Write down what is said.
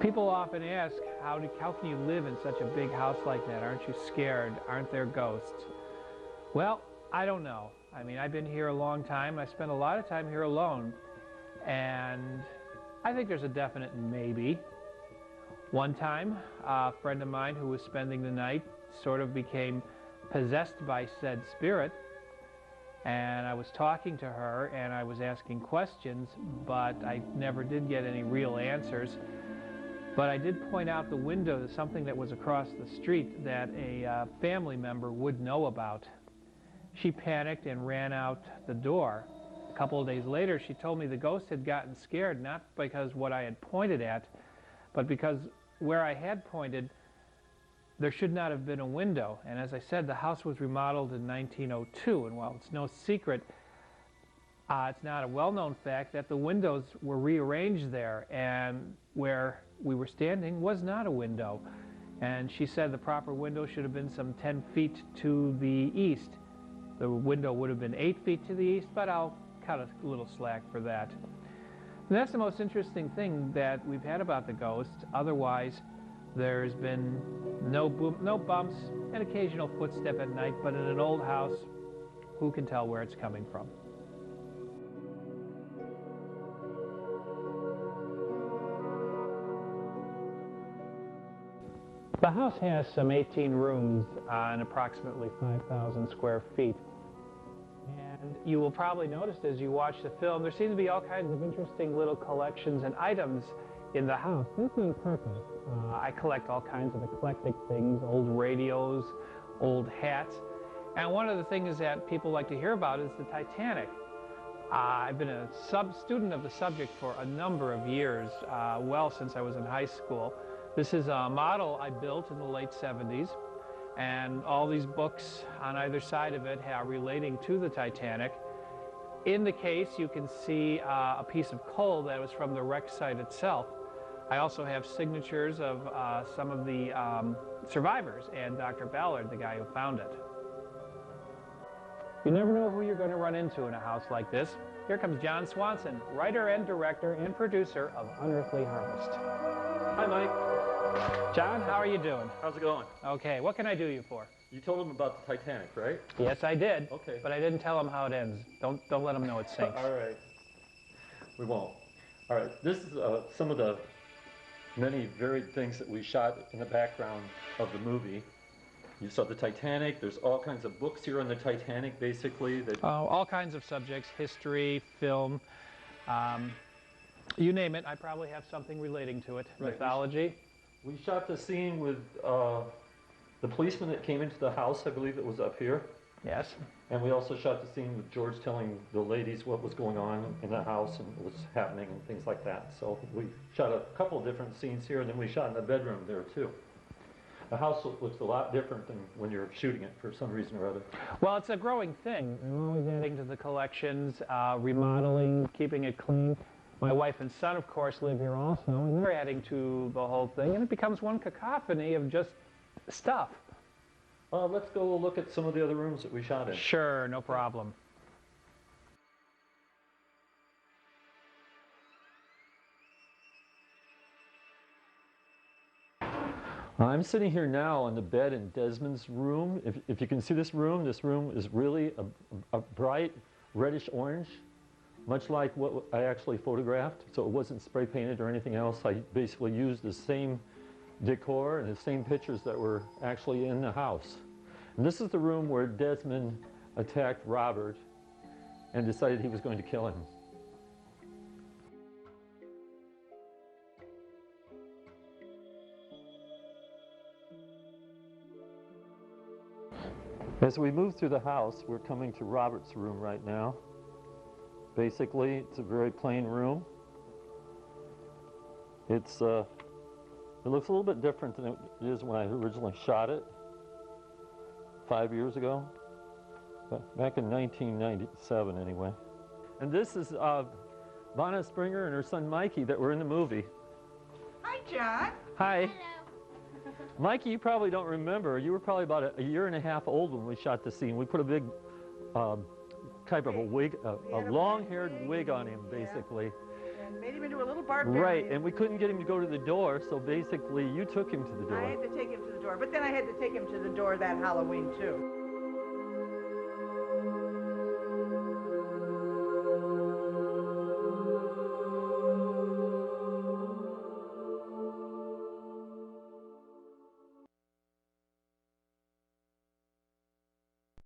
People often ask, how can you live in such a big house like that? Aren't you scared? Aren't there ghosts? Well, I don't know. I mean, I've been here a long time. I spent a lot of time here alone, and I think there's a definite maybe. One time, a friend of mine who was spending the night sort of became possessed by said spirit, and I was talking to her and I was asking questions, but I never did get any real answers. But I did point out the window, something that was across the street that a family member would know about. She panicked and ran out the door. A couple of days later, she told me the ghost had gotten scared, not because what I had pointed at, but because where I had pointed, there should not have been a window. And as I said, the house was remodeled in 1902, and while it's no secret, it's not a well-known fact that the windows were rearranged there, and where we were standing was not a window. And she said the proper window should have been some 10 feet to the east. The window would have been 8 feet to the east, but I'll cut a little slack for that. And that's the most interesting thing that we've had about the ghost. Otherwise, there's been no bumps, an occasional footstep at night, but in an old house, who can tell where it's coming from? The house has some 18 rooms on approximately 5,000 square feet. And you will probably notice as you watch the film, there seem to be all kinds of interesting little collections and items in the house. This is on purpose. I collect all kinds of eclectic things, old radios, old hats. And one of the things that people like to hear about is the Titanic. I've been a student of the subject for a number of years, well since I was in high school. This is a model I built in the late 70s, and all these books on either side of it are relating to the Titanic. In the case, you can see a piece of coal that was from the wreck site itself. I also have signatures of some of the survivors and Dr. Ballard, the guy who found it. You never know who you're going to run into in a house like this. Here comes John Swanson, writer and director and producer of Unearthly Harvest. Hi, Mike. John, how are you doing? How's it going? Okay, what can I do you for? You told him about the Titanic, right? Yes, I did. Okay. But I didn't tell him how it ends. Don't let him know it sinks. All right. We won't. All right. This is some of the many varied things that we shot in the background of the movie. You saw the Titanic. There's all kinds of books here on the Titanic, basically. All kinds of subjects, history, film, you name it. I probably have something relating to it. Right. Mythology. We shot the scene with the policeman that came into the house. I believe it was up here. Yes. And we also shot the scene with George telling the ladies what was going on in the house and what was happening and things like that. So we shot a couple of different scenes here, and then we shot in the bedroom there too. The house looks a lot different than when you're shooting it for some reason or other. Well, it's a growing thing. I'm always adding to the collections, remodeling, keeping it clean. My wife and son, of course, live here also, and they're adding to the whole thing, and it becomes one cacophony of just stuff. Let's go look at some of the other rooms that we shot in. Sure, no problem. I'm sitting here now on the bed in Desmond's room. If you can see this room is really a bright reddish orange, much like what I actually photographed. So it wasn't spray painted or anything else. I basically used the same decor and the same pictures that were actually in the house. And this is the room where Desmond attacked Robert and decided he was going to kill him. As we move through the house, we're coming to Robert's room right now. Basically, it's a very plain room. It looks a little bit different than it is when I originally shot it 5 years ago, back in 1997 anyway. And this is Vanna Springer and her son Mikey that were in the movie. Hi, John. Hi. Hello. Mikey, you probably don't remember. You were probably about a year and a half old when we shot the scene. We put a big type of a wig, a long-haired wig on him, basically. Yeah. and made him into a little barbarian. Right, and we couldn't get him to go to the door, so basically you took him to the door. I had to take him to the door, but then I had to take him to the door that Halloween too.